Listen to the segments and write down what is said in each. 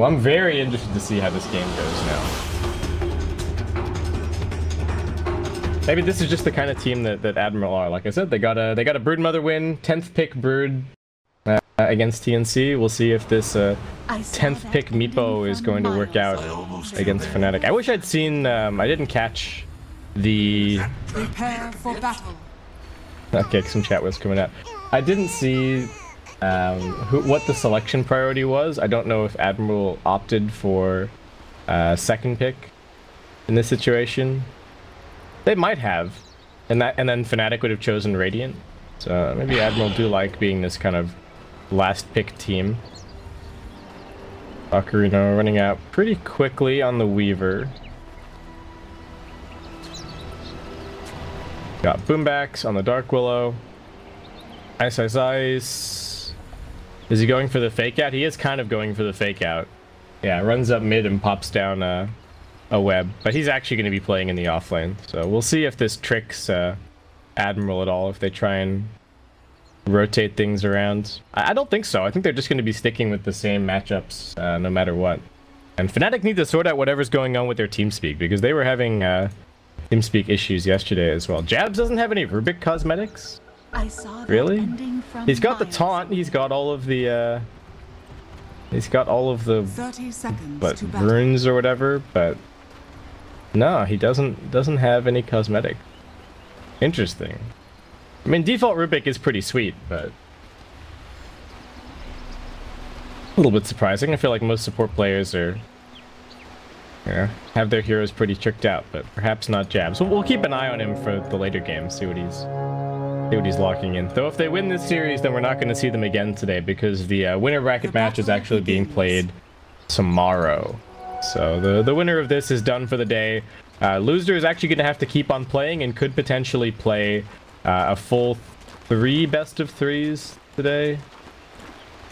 Well, I'm very interested to see how this game goes now. Maybe this is just the kind of team that Admiral are. Like I said, they got a Broodmother win, 10th pick Brood against TNC. We'll see if this 10th pick Meepo is going to work out against Fnatic. I wish I'd seen. I didn't catch the. Prepare for battle. Okay, some chat was coming out. I didn't see what the selection priority was. I don't know if Admiral opted for second pick in this situation. They might have, and then Fnatic would have chosen Radiant. So maybe Admiral do like being this kind of last pick team. Ocarina running out pretty quickly on the Weaver. Got Boombacks on the Dark Willow. Iceiceice. Is he going for the fake out? He is kind of going for the fake out. Yeah, runs up mid and pops down a web. But he's actually going to be playing in the offlane. So we'll see if this tricks Admiral at all, if they try and rotate things around. I don't think so. I think they're just going to be sticking with the same matchups no matter what. And Fnatic need to sort out whatever's going on with their TeamSpeak, because they were having TeamSpeak issues yesterday as well. Jabs doesn't have any Rubik cosmetics? I saw that really? He's got the taunt, he's got all of the 30 seconds runes or whatever, but no, he doesn't have any cosmetic. Interesting. I mean, default Rubik is pretty sweet, but a little bit surprising. I feel like most support players are, have their heroes pretty tricked out, but perhaps not Jabs. We'll keep an eye on him for the later games, see what he's locking in. Though if they win this series, then we're not going to see them again today, because the winner bracket match is actually being played tomorrow. So the winner of this is done for the day. Loser is actually going to have to keep on playing and could potentially play a full 3 best of 3s today.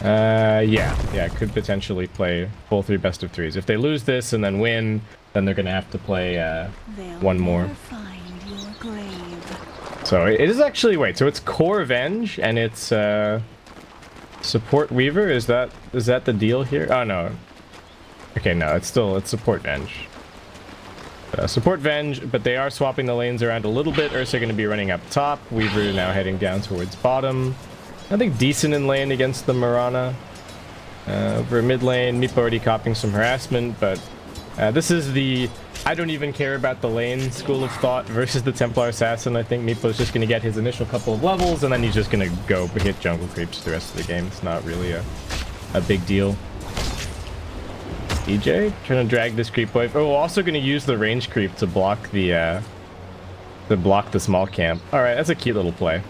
Yeah, could potentially play full 3 best of 3s. If they lose this and then win, then they're going to have to play one more. So it is actually, wait, so it's Core Venge and it's Support Weaver? Is that the deal here? Oh no. Okay, no, it's Support Venge. Support Venge, but they are swapping the lanes around a little bit. Ursa going to be running up top. Weaver now heading down towards bottom. I think decent in lane against the Mirana. Over mid lane, Meepo already copying some harassment, but this is the I don't even care about the lane school of thought versus the Templar Assassin. I think Meepo's just going to get his initial couple of levels, and then he's just going to go hit jungle creeps the rest of the game. It's not really a big deal. DJ trying to drag this creep wave. Oh, also going to use the range creep to block the small camp. All right, that's a cute little play.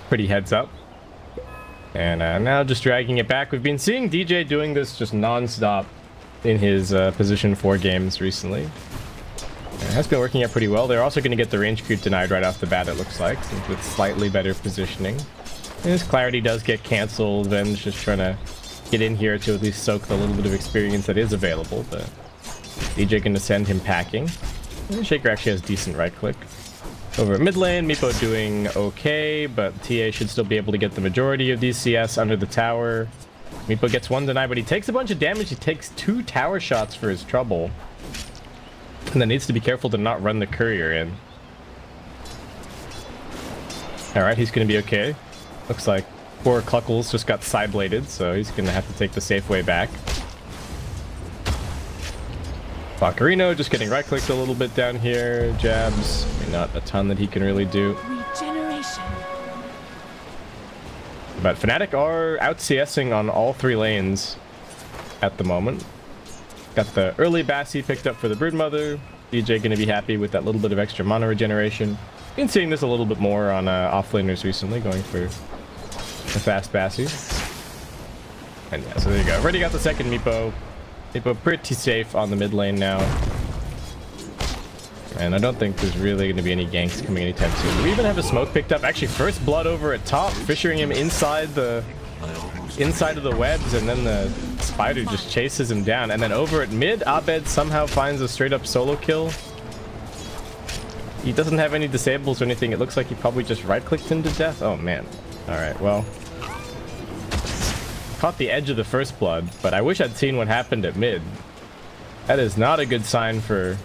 Pretty heads up. And now just dragging it back. We've been seeing DJ doing this just non-stop in his position 4 games recently. It has been working out pretty well. They're also going to get the range creep denied right off the bat, it looks like, with slightly better positioning. And his clarity does get cancelled. Ven's just trying to get in here to at least soak the little bit of experience that is available, but DJ going to send him packing. And Shaker actually has decent right click. Over at mid lane, Meepo doing okay, but TA should still be able to get the majority of these CS under the tower. Meepo gets 1 deny, but he takes a bunch of damage. He takes 2 tower shots for his trouble. And then needs to be careful to not run the courier in. Alright, he's going to be okay. Looks like poor Cluckles just got side-bladed, so he's going to have to take the safe way back. Ocarina just getting right-clicked a little bit down here. Jabs, not a ton that he can really do. Regeneration. But Fnatic are out-CSing on all 3 lanes at the moment. Got the early Bassi picked up for the Broodmother. DJ going to be happy with that little bit of extra mana regeneration. Been seeing this a little bit more on offlaners recently, going for the fast Bassi. And yeah, so there you go. Already got the second Meepo. Meepo pretty safe on the mid lane now. And I don't think there's really going to be any ganks coming anytime soon. Do we even have a smoke picked up? Actually, first blood over at top, fissuring him inside of the webs, and then the spider just chases him down. And then over at mid, Abed somehow finds a straight up solo kill. He doesn't have any disables or anything. It looks like he probably just right clicked him to death. Oh man. All right, well, caught the edge of the first blood, but I wish I'd seen what happened at mid. That is not a good sign for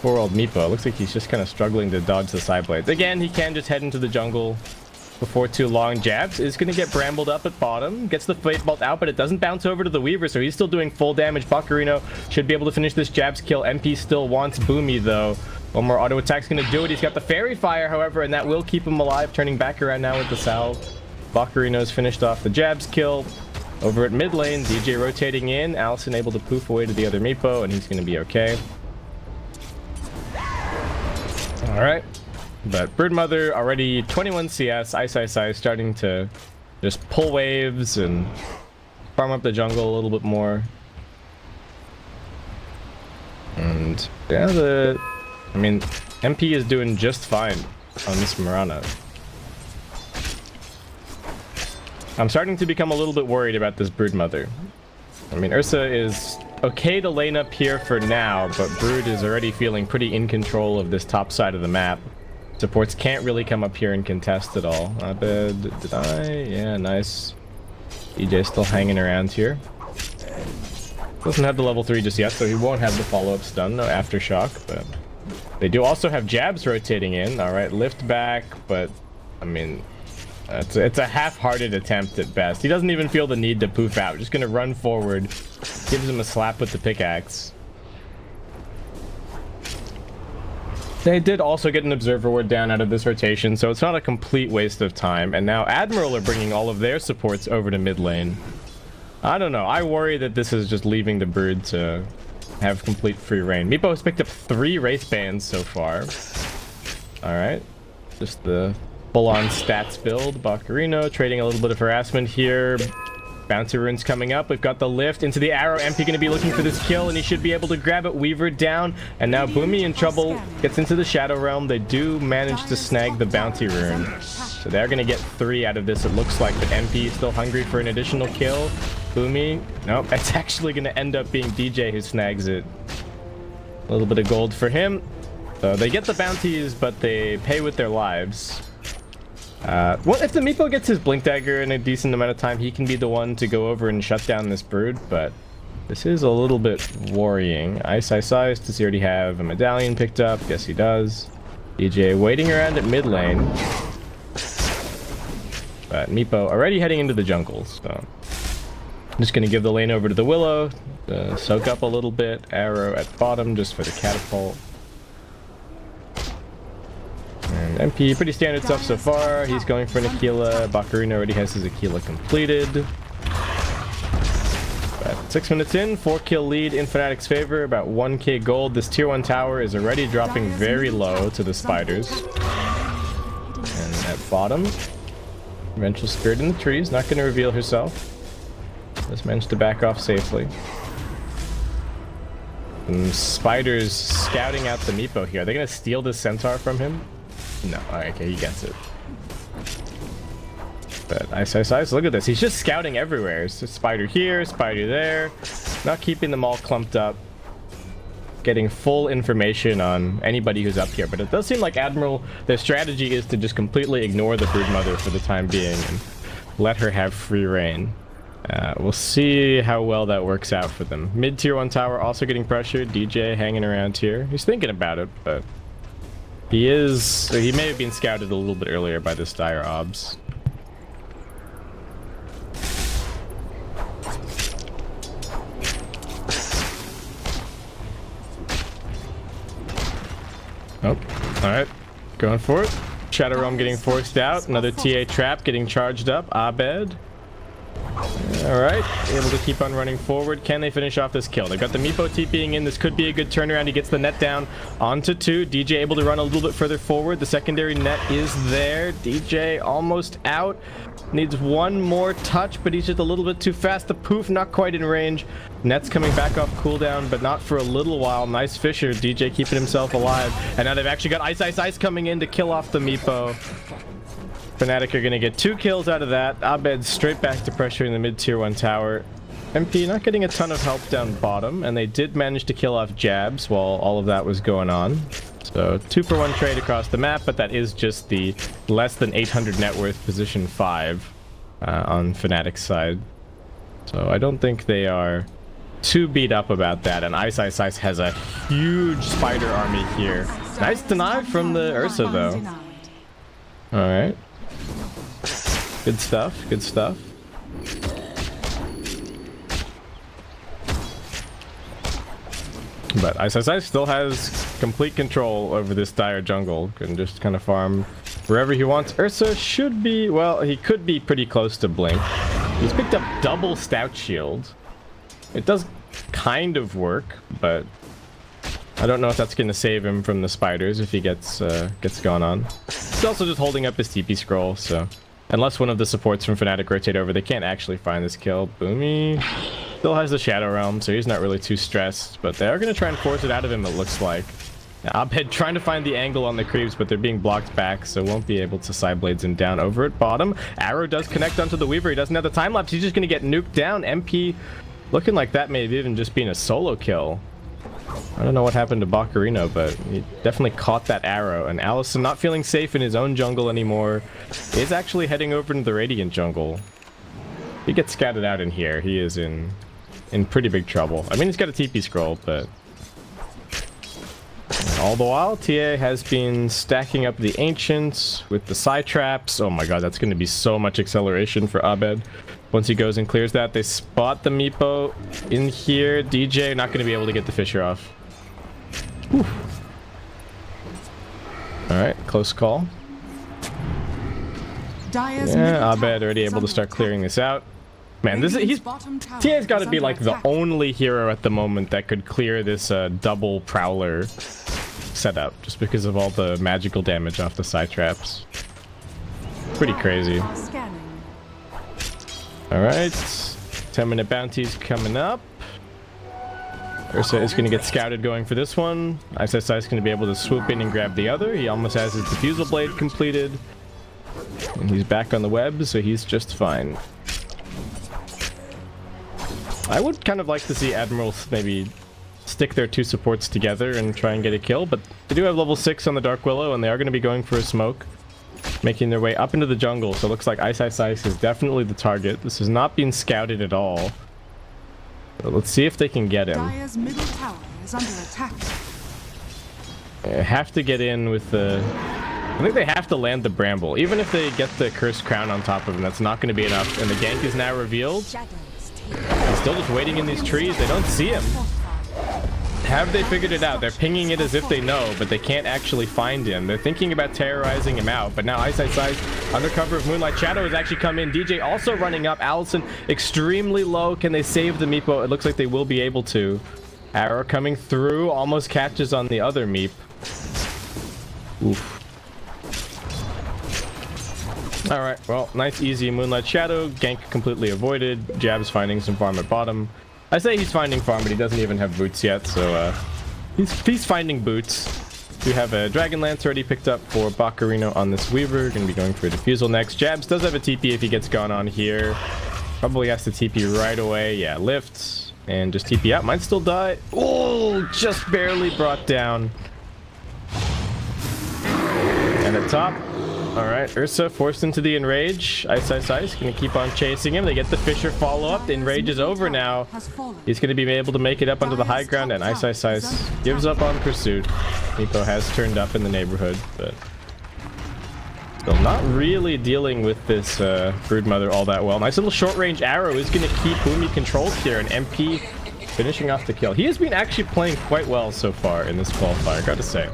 poor old Meepo. Looks like he's just kind of struggling to dodge the side blades. Again, he can just head into the jungle before too long. Jabs is going to get brambled up at bottom. Gets the Fate Bolt out, but it doesn't bounce over to the Weaver, so he's still doing full damage. Bakurino should be able to finish this Jabs kill. MP still wants Boomy, though. One more auto attack's going to do it. He's got the Fairy Fire, however, and that will keep him alive. Turning back around now with the salve. Bakurino's finished off the Jabs kill. Over at mid lane, DJ rotating in. Allison able to poof away to the other Meepo, and he's going to be okay. Alright. But Broodmother already 21 CS. Iceiceice starting to just pull waves and farm up the jungle a little bit more. And yeah, I mean, MP is doing just fine on this Mirana. I'm starting to become a little bit worried about this Broodmother. I mean, Ursa is okay to lane up here for now, but Brood is already feeling pretty in control of this top side of the map. Supports can't really come up here and contest at all. I bet, did I? Yeah, nice. DJ still hanging around here. Doesn't have the level 3 just yet, so he won't have the follow-up stun, no aftershock, but they do also have Jabs rotating in. All right, lift back, but I mean, it's a half-hearted attempt at best. He doesn't even feel the need to poof out. Just gonna run forward, gives him a slap with the pickaxe. They did also get an Observer Ward down out of this rotation, so it's not a complete waste of time. And now Admiral are bringing all of their supports over to mid lane. I don't know. I worry that this is just leaving the Brood to have complete free reign. Meepo has picked up 3 Wraith Bands so far. Alright. Just the full-on stats build. Bakurino trading a little bit of harassment here. Bounty runes coming up. We've got the lift into the arrow. MP going to be looking for this kill, and he should be able to grab it. Weaver down, and now Boomy in trouble. Gets into the Shadow Realm. They do manage to snag the bounty rune, so they're going to get 3 out of this, it looks like. But MP is still hungry for an additional kill. Boomy, nope, it's actually going to end up being DJ who snags it. A little bit of gold for him. So they get the bounties, but they pay with their lives. Well, if the Meepo gets his Blink Dagger in a decent amount of time, he can be the one to go over and shut down this Brood, but this is a little bit worrying. Iceiceice, does he already have a medallion picked up? Yes, he does. DJ waiting around at mid lane. But Meepo already heading into the jungle, so I'm just going to give the lane over to the Willow, soak up a little bit. Arrow at bottom just for the catapult. And MP, pretty standard stuff so far. He's going for an Aquila. Bakurino already has his Aquila completed. But 6 minutes in, 4-kill lead in Fnatic's favor, about 1k gold. This tier 1 tower is already dropping very low to the spiders. And at bottom, Eventual Spirit in the trees, not going to reveal herself. Just managed to back off safely. And spiders scouting out the Meepo here. Are they going to steal this centaur from him? No. Alright, okay, he gets it. But Iceiceice, look at this. He's just scouting everywhere. It's a spider here, spider there. Not keeping them all clumped up. Getting full information on anybody who's up here. But it does seem like Admiral, their strategy is to just completely ignore the Broodmother for the time being and let her have free reign. We'll see how well that works out for them. Mid tier 1 tower also getting pressured. DJ hanging around here. He's thinking about it, but he may have been scouted a little bit earlier by this dire obs. Oh, alright. Going for it. Shadow Realm getting forced out. Another TA trap getting charged up. Abed. Alright, able to keep on running forward. Can they finish off this kill? They've got the Meepo TPing in. This could be a good turnaround. He gets the net down onto 2. DJ able to run a little bit further forward. The secondary net is there. DJ almost out. Needs one more touch, but he's just a little bit too fast. The poof not quite in range. Net's coming back off cooldown, but not for a little while. Nice Fisher. DJ keeping himself alive. And now they've actually got Iceiceice coming in to kill off the Meepo. Fnatic are going to get 2 kills out of that. Abed straight back to pressure in the mid tier 1 tower. MP not getting a ton of help down bottom, and they did manage to kill off Jabs while all of that was going on. So 2-for-1 trade across the map, but that is just the less than 800 net worth position 5 on Fnatic's side. So I don't think they are too beat up about that. And Iceiceice has a huge spider army here. Nice deny from the Ursa though. Alright. Good stuff, good stuff. But Iceiceice still has complete control over this dire jungle. Can just kind of farm wherever he wants. Ursa should be, well, he could be pretty close to Blink. He's picked up double Stout Shield. It does kind of work, but I don't know if that's going to save him from the spiders if he gets gone on. He's also just holding up his TP scroll, so unless one of the supports from Fnatic rotate over, they can't actually find this kill. Boomy still has the Shadow Realm, so he's not really too stressed, but they are going to try and force it out of him, it looks like. Abed trying to find the angle on the creeps, but they're being blocked back, so won't be able to side blades him down over at bottom. Arrow does connect onto the Weaver. He doesn't have the time left. He's just going to get nuked down. MP looking like that may have even just been a solo kill. I don't know what happened to Baccarino, but he definitely caught that arrow. And Allison, not feeling safe in his own jungle anymore, is actually heading over into the Radiant jungle. He gets scouted out in here. He is in pretty big trouble. I mean, he's got a TP scroll, but all the while, TA has been stacking up the Ancients with the Psy Traps. Oh my god, that's going to be so much acceleration for Abed. Once he goes and clears that, they spot the Meepo in here. DJ not going to be able to get the Fisher off. Alright, close call. Yeah, Abed already able to start clearing this out. Man, TA's got to be like the only hero at the moment that could clear this double Prowler setup, just because of all the magical damage off the Psy Traps. Pretty crazy. Alright, 10-minute bounties coming up. Ursa is going to get scouted going for this one. Iceiceice is going to be able to swoop in and grab the other. He almost has his Diffusal Blade completed. And he's back on the web, so he's just fine. I would kind of like to see Admiral maybe stick their two supports together and try and get a kill, but they do have level 6 on the Dark Willow, and they are going to be going for a smoke, making their way up into the jungle. So it looks like Iceiceice is definitely the target. This has not been scouted at all. But let's see if they can get him. Dire's middle tower is under attack. They have to get in with the... I think they have to land the Bramble. Even if they get the Cursed Crown on top of him, that's not going to be enough. And the gank is now revealed. He's still just waiting in these trees. They don't see him. Have they figured it out? They're pinging it as if they know, but they can't actually find him. They're thinking about terrorizing him out, but now Iceiceice, under cover of Moonlight Shadow, has actually come in. DJ also running up. Allison extremely low. Can they save the Meepo? It looks like they will be able to. Arrow coming through, almost catches on the other Meep. Oof. Alright, well, nice easy Moonlight Shadow. Gank completely avoided. Jab's finding some farm at bottom. I say he's finding farm, but he doesn't even have boots yet, so he's finding boots. We have a Dragon Lance already picked up for Baccarino on this Weaver. Gonna be going for a Diffusal next. Jabs does have a TP if he gets gone on here. Probably has to TP right away. Yeah, lifts and just TP out. Might still die. Oh, just barely brought down. And at top. Alright, Ursa forced into the Enrage. Iceiceice gonna keep on chasing him. They get the Fisher follow-up. The Enrage is over now. He's gonna be able to make it up onto the high ground, and Iceiceice gives up on pursuit. Meepo has turned up in the neighborhood, but still not really dealing with this Broodmother all that well. Nice little short-range arrow is gonna keep Boomy controlled here, and MP finishing off the kill. He has been actually playing quite well so far in this qualifier, gotta say.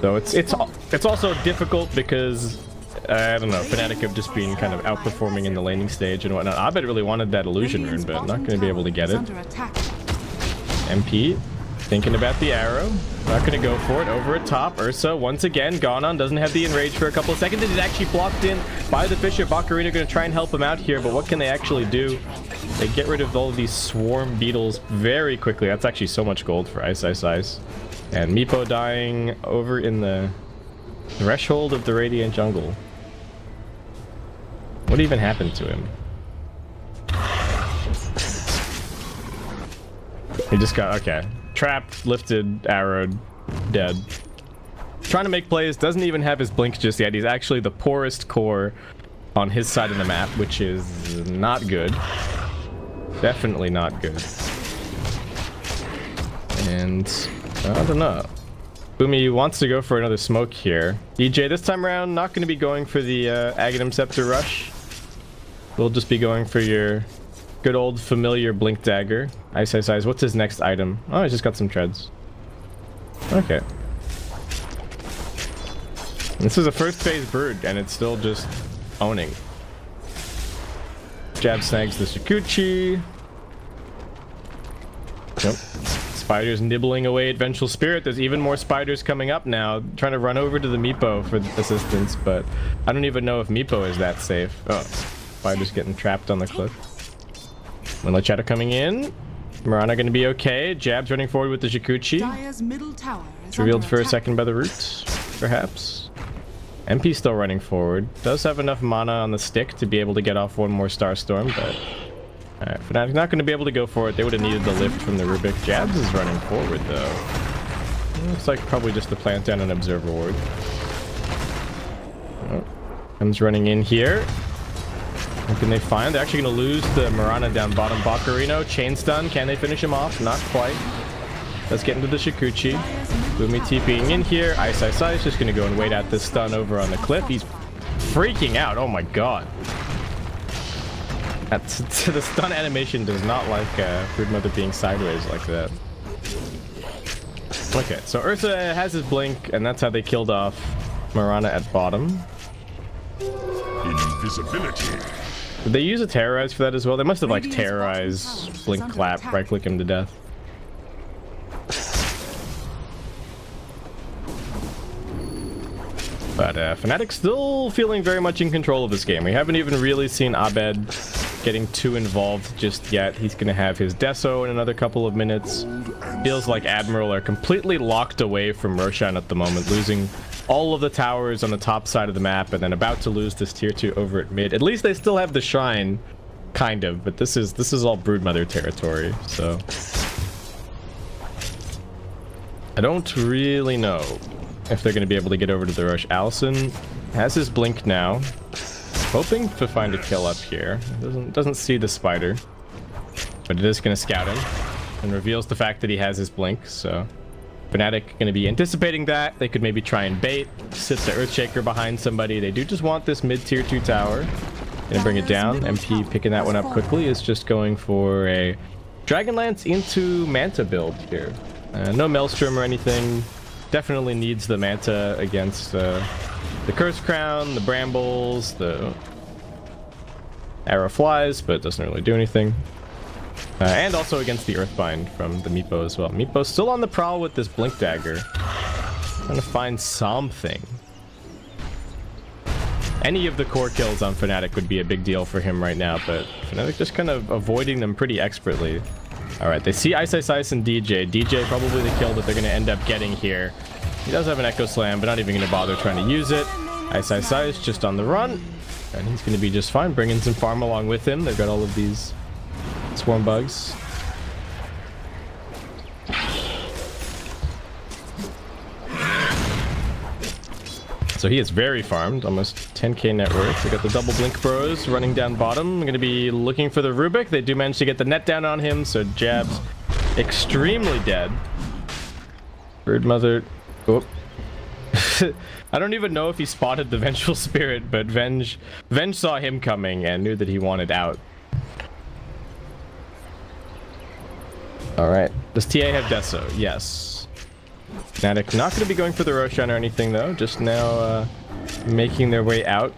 So it's also difficult because I don't know, Fnatic have just been kind of outperforming in the laning stage and whatnot. Abed really wanted that illusion rune, but not going to be able to get it. MP thinking about the arrow, not going to go for it. Over at top, Ursa once again gone on, doesn't have the Enrage for a couple of seconds. It is actually blocked in by the Fisher. Baccarino going to try and help him out here, but what can they actually do? They get rid of all of these swarm beetles very quickly. That's actually so much gold for Iceiceice. And Meepo dying over in the threshold of the Radiant jungle. What even happened to him? He just got, okay. Trapped, lifted, arrowed, dead. Trying to make plays, doesn't even have his blink just yet. He's actually the poorest core on his side of the map, which is not good. Definitely not good. And I don't know. Boomy wants to go for another smoke here. DJ this time around not going to be going for the Aghanim Scepter rush. We'll just be going for your good old familiar Blink Dagger. Iceiceice, what's his next item? Oh, he's just got some treads. Okay. This is a first phase Brood, and it's still just owning. Jab snags the Shikuchi. Yep. Spiders nibbling away at Vengeful Spirit. There's even more spiders coming up now, trying to run over to the Meepo for assistance, but I don't even know if Meepo is that safe. Oh, spiders getting trapped on the cliff. Moonlight Shadow coming in. Mirana going to be okay. Jab's running forward with the Shikuchi. It's revealed for a second by the root, perhaps. MP still running forward. Does have enough mana on the stick to be able to get off one more Starstorm, but... Alright, Fnatic not going to be able to go for it. They would have needed the lift from the Rubik. Jabs is running forward, though. Looks like probably just to plant down an Observer Ward. Oh, comes running in here. What can they find? They're actually going to lose the Mirana down bottom. Bacarino, chain stun. Can they finish him off? Not quite. Let's get into the Shikuchi. Boomy TPing in here. Iceiceice just going to go and wait out this stun over on the cliff. He's freaking out. Oh my god. The stun animation does not like Broodmother being sideways like that. Okay, so Ursa has his blink, and that's how they killed off Mirana at bottom. Invisibility. Did they use a terrorize for that as well? They must have like terrorized, blink, clap, right click him to death. But Fnatic still feeling very much in control of this game. We haven't even really seen Abed getting too involved just yet. He's going to have his Deso in another couple of minutes. Feels like Admiral are completely locked away from Roshan at the moment, losing all of the towers on the top side of the map and then about to lose this tier 2 over at mid. At least they still have the shrine, kind of, but this is all Broodmother territory, so I don't really know if they're going to be able to get over to the rush. Allison has his blink now, hoping to find a kill up here. Doesn't see the spider, but it is going to scout him and reveals the fact that he has his blink. So Fnatic going to be anticipating that. They could maybe try and bait, sit the Earthshaker behind somebody. They do just want this mid tier 2 tower. Gonna bring it down. MP picking that one up quickly is just going for a Dragonlance into Manta build here. No Maelstrom or anything. Definitely needs the Manta against the Curse Crown, the Brambles, the Arrow Flies, but it doesn't really do anything. And also against the Earthbind from the Meepo as well. Meepo's still on the prowl with this Blink Dagger. Trying to find something. Any of the core kills on Fnatic would be a big deal for him right now, but Fnatic just kind of avoiding them pretty expertly. Alright, they see Iceiceice and DJ. DJ probably the kill that they're going to end up getting here. He does have an Echo Slam, but not even going to bother trying to use it. Iceiceice just on the run, and he's going to be just fine, bringing some farm along with him. They've got all of these swarm bugs. So he is very farmed, almost 10k net worth. We got the double blink bros running down bottom. We're going to be looking for the Rubik. They do manage to get the net down on him, so Jab's extremely dead. Broodmother. Oh. I don't even know if he spotted the Vengeful Spirit, but Venge saw him coming and knew that he wanted out. Alright. Does TA have Deso? Yes. Fnatic not going to be going for the Roshan or anything, though. Just now making their way out.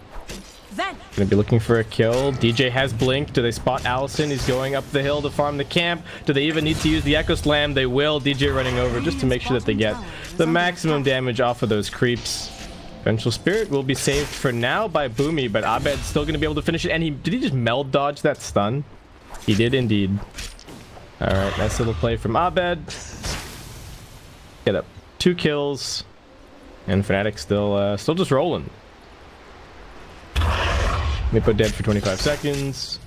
Going to be looking for a kill. DJ has Blink. Do they spot Allison? He's going up the hill to farm the camp. Do they even need to use the Echo Slam? They will. DJ running over just to make sure that they get the maximum damage off of those creeps. Vengeful Spirit will be saved for now by Boomy, but Abed's still going to be able to finish it. And did he just meld dodge that stun? He did indeed. Alright, nice little play from Abed. Get up 2 kills, and Fnatic still just rolling. Meepo dead for 25 seconds.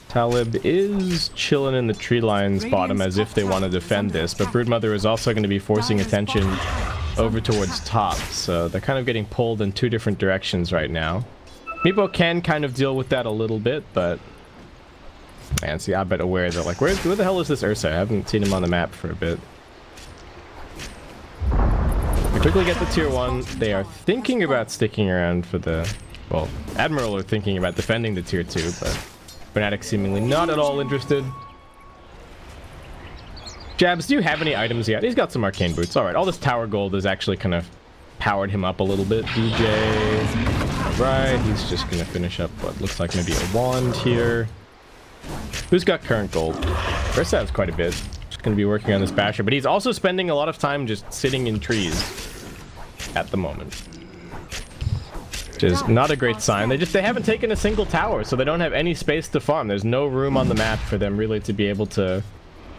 Talib is chilling in the tree lines bottom as if they want to defend this, but Broodmother is also going to be forcing attention over towards top, so they're kind of getting pulled in 2 different directions right now. Meepo can kind of deal with that a little bit, but And see, I bet aware that like, where the hell is this Ursa? I haven't seen him on the map for a bit. We quickly get the tier 1. They are thinking about sticking around for the... Well, Admiral are thinking about defending the tier 2, but Fnatic seemingly not at all interested. Jabs, do you have any items yet? He's got some arcane boots. Alright, all this tower gold has actually kind of powered him up a little bit. DJ. Alright, he's just gonna finish up what looks like maybe a wand here. Who's got current gold? Crest has quite a bit. Just gonna be working on this basher, but he's also spending a lot of time just sitting in trees at the moment, which is not a great sign. They haven't taken a single tower, so they don't have any space to farm. There's no room on the map for them really to be able to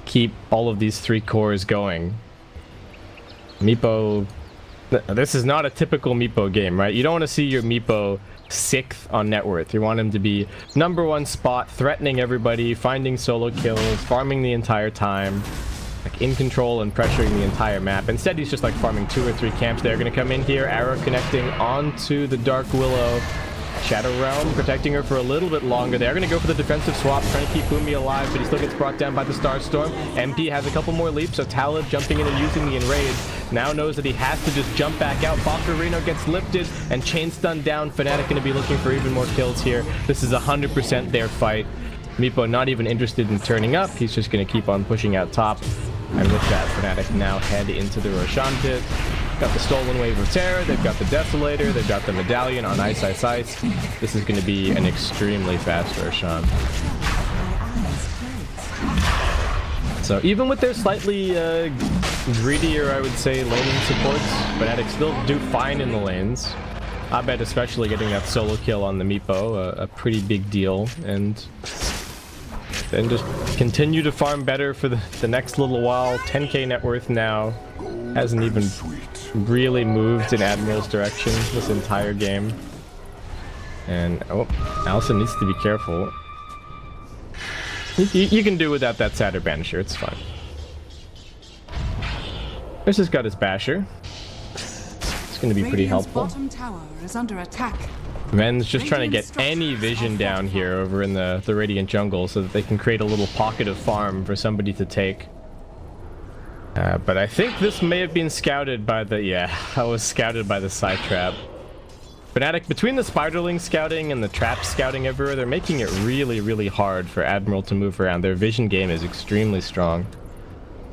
keep all of these 3 cores going. Meepo, this is not a typical Meepo game, right? You don't want to see your Meepo 6th on net worth. You want him to be #1 spot, threatening everybody, finding solo kills, farming the entire time, like in control and pressuring the entire map. Instead, he's just like farming 2 or 3 camps. They're going to come in here, arrow connecting onto the Dark Willow. Shadow Realm protecting her for a little bit longer. They're going to go for the defensive swap, trying to keep Boomy alive, but he still gets brought down by the Starstorm. MP has a couple more leaps, so Talib jumping in and using the Enrage now knows that he has to just jump back out. Bakurino gets lifted and chain stunned down. Fnatic going to be looking for even more kills here. This is 100% their fight. Meepo not even interested in turning up. He's just going to keep on pushing out top. And with that, Fnatic now head into the Roshan pit. Got the Stolen Wave of Terror, they've got the Desolator, they've got the Medallion on Iceiceice. This is going to be an extremely fast Roshan. So even with their slightly greedier, I would say, laning supports, Fnatic still do fine in the lanes. I bet especially getting that solo kill on the Meepo, a pretty big deal. And then just continue to farm better for the next little while. 10k net worth now. Hasn't even really moved in Admiral's direction this entire game. And oh, Allison needs to be careful. You can do without that Satyr Banisher, it's fine. This has got his Basher. It's going to be pretty helpful. Bottom tower is under attack. Men's just trying to get any vision down here over in the Radiant jungle so that they can create a little pocket of farm for somebody to take. But I think this may have been scouted by the... Yeah, I was scouted by the side trap. Fnatic, between the Spiderling scouting and the trap scouting everywhere, they're making it really, really hard for Admiral to move around. Their vision game is extremely strong.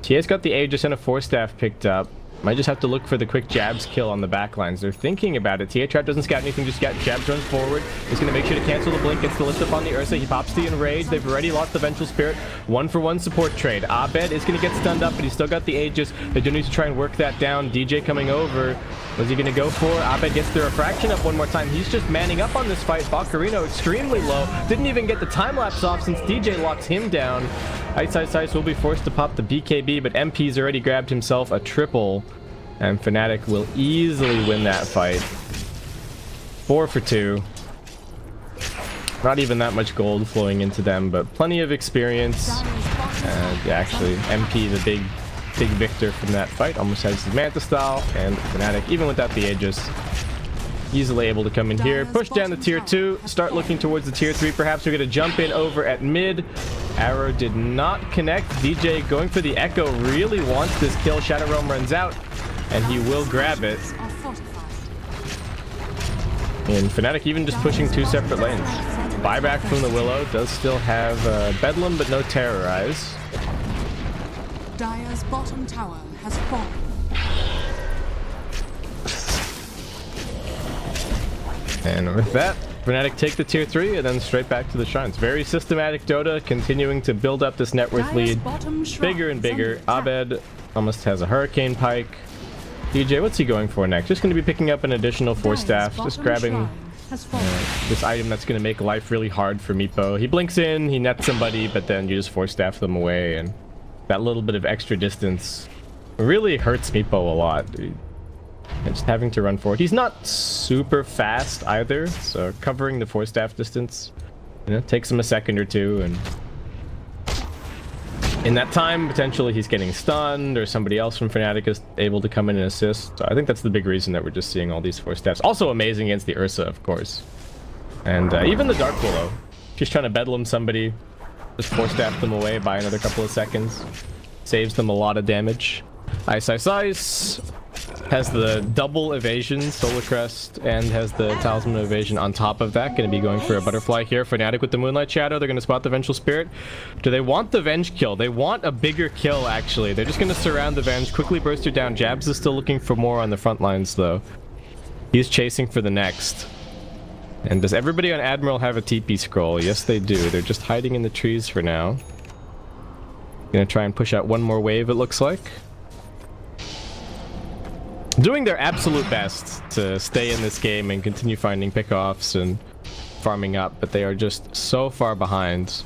TA's got the Aegis and a 4-staff picked up. Might just have to look for the quick jabs kill on the backlines. They're thinking about it. TA Trap doesn't scout anything, just scout jabs, runs forward. He's going to make sure to cancel the blink, gets the lift up on the Ursa. He pops the Enrage. They've already lost the Vengeful Spirit. 1-for-1 support trade. Abed is going to get stunned up, but he's still got the Aegis. They do need to try and work that down. DJ coming over. What's he going to go for? Abed gets the Refraction up one more time. He's just manning up on this fight. Bakurino extremely low. Didn't even get the time-lapse off since DJ locks him down. Iceiceice will be forced to pop the BKB, but MP's already grabbed himself a triple. And Fnatic will easily win that fight. 4 for 2. Not even that much gold flowing into them, but plenty of experience. And yeah, actually, MP, the big victor from that fight, almost has his Manta style. And Fnatic, even without the Aegis, easily able to come in here, push down the tier 2, start looking towards the tier 3. Perhaps we're going to jump in over at mid. Arrow did not connect. DJ going for the Echo, really wants this kill. Shadow Realm runs out, and he will grab it. And Fnatic even just pushing 2 separate lanes. Buyback from the Willow does still have Bedlam, but no Terrorize. Dire's bottom tower has fallen. And with that, Fnatic take the tier 3 and then straight back to the shrines. Very systematic DotA, continuing to build up this net worth lead. Bigger and bigger. Abed almost has a Hurricane Pike. DJ, what's he going for next? Just going to be picking up an additional 4-staff. Just grabbing this item that's going to make life really hard for Meepo. He blinks in, he nets somebody, but then you just 4-staff them away. And that little bit of extra distance really hurts Meepo a lot. And just having to run forward. He's not super fast either, so covering the 4-staff distance, you know, takes him a second or two, and in that time, potentially he's getting stunned, or somebody else from Fnatic is able to come in and assist. So I think that's the big reason that we're just seeing all these 4-staffs. Also amazing against the Ursa, of course. And even the Dark Willow. She's trying to bedlam somebody. Just force staff them away by another couple of seconds. Saves them a lot of damage. Iceiceice has the double evasion, Solor Crest, and has the Talisman evasion on top of that. Going to be going for a butterfly here. Fnatic with the Moonlight Shadow. They're going to spot the Vengeful Spirit. Do they want the Venge kill? They want a bigger kill, actually. They're just going to surround the Venge, quickly burst her down. Jabs is still looking for more on the front lines, though. He's chasing for the next. And does everybody on Admiral have a TP scroll? Yes, they do. They're just hiding in the trees for now. Gonna try and push out one more wave, it looks like. Doing their absolute best to stay in this game and continue finding pickoffs and farming up, but they are just so far behind.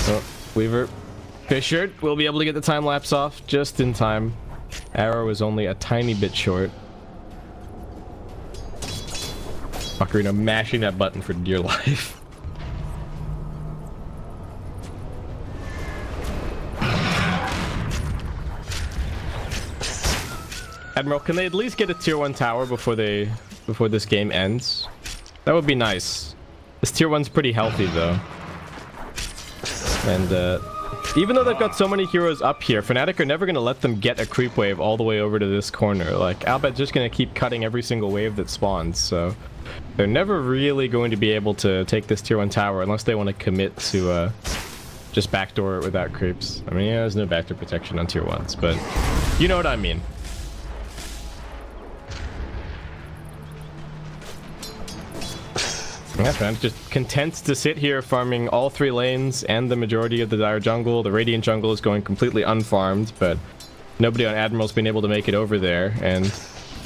Oh, Weaver Fisher will be able to get the time lapse off just in time. Arrow is only a tiny bit short. Ocarina mashing that button for dear life. Admiral, can they at least get a tier 1 tower before this game ends? That would be nice. This tier 1's pretty healthy though. And even though they've got so many heroes up here, Fnatic are never going to let them get a creep wave all the way over to this corner. Like, Albet's just going to keep cutting every single wave that spawns, so they're never really going to be able to take this tier 1 tower unless they want to commit to just backdoor it without creeps. I mean, yeah, there's no backdoor protection on tier 1s, but you know what I mean. Yeah, Fnatic just content to sit here farming all 3 lanes and the majority of the Dire jungle. The Radiant jungle is going completely unfarmed, but nobody on Admiral's been able to make it over there, and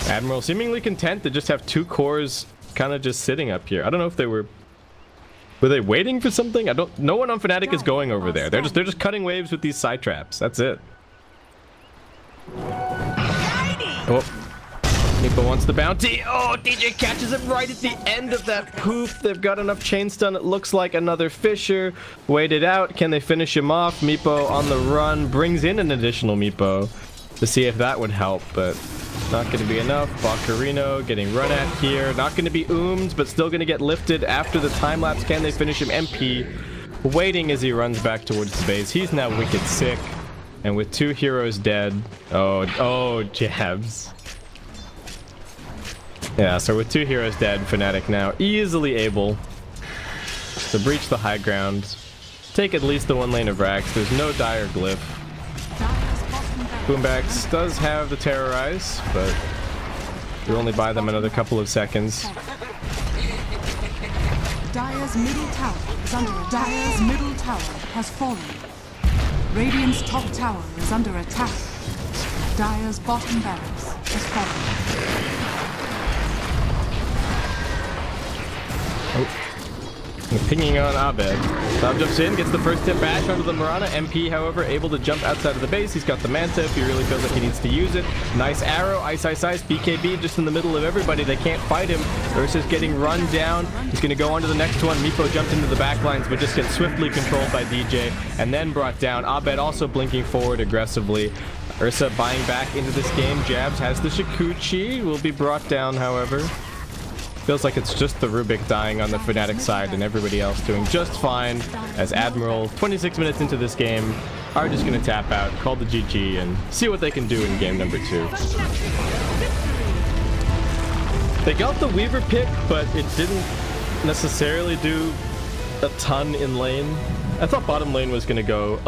Admiral seemingly content to just have 2 cores kind of just sitting up here. I don't know if they were they waiting for something? No one on Fnatic is going over there. They're just cutting waves with these side traps. That's it. Oh. Meepo wants the bounty. Oh, DJ catches him right at the end of that poof. They've got enough chain stun. It looks like another Fisher. Waited out. Can they finish him off? Meepo on the run. Brings in an additional Meepo to see if that would help, but not going to be enough. Bacarino getting run at here. Not going to be oomed, but still going to get lifted after the time lapse. Can they finish him? MP waiting as he runs back towards the base. He's now wicked sick. And with 2 heroes dead. Oh, jabs. Yeah, so with 2 heroes dead, Fnatic now easily able to breach the high ground, take at least the 1 lane of Rax. There's no dire glyph. Boombax does have the terrorize, but you only buy them another couple of seconds. Dire's middle tower is under attack. Dire's middle tower has fallen. Radiant's top tower is under attack. Dire's bottom barracks has fallen. Pinging on Abed. Bob jumps in, gets the first hit bash onto the Mirana. MP, however, able to jump outside of the base. He's got the Manta if he really feels like he needs to use it. Nice arrow. Iceiceice, BKB just in the middle of everybody. They can't fight him. Ursa's getting run down. He's going to go on to the next one. Meepo jumped into the back lines, but just gets swiftly controlled by DJ and then brought down. Abed also blinking forward aggressively. Ursa buying back into this game. Jabs has the Shikuchi. Will be brought down, however. Feels like it's just the Rubik dying on the Fnatic side and everybody else doing just fine as Admiral, 26 minutes into this game, are just going to tap out, call the GG, and see what they can do in game number 2. They got the Weaver pick, but it didn't necessarily do a ton in lane. I thought bottom lane was going to go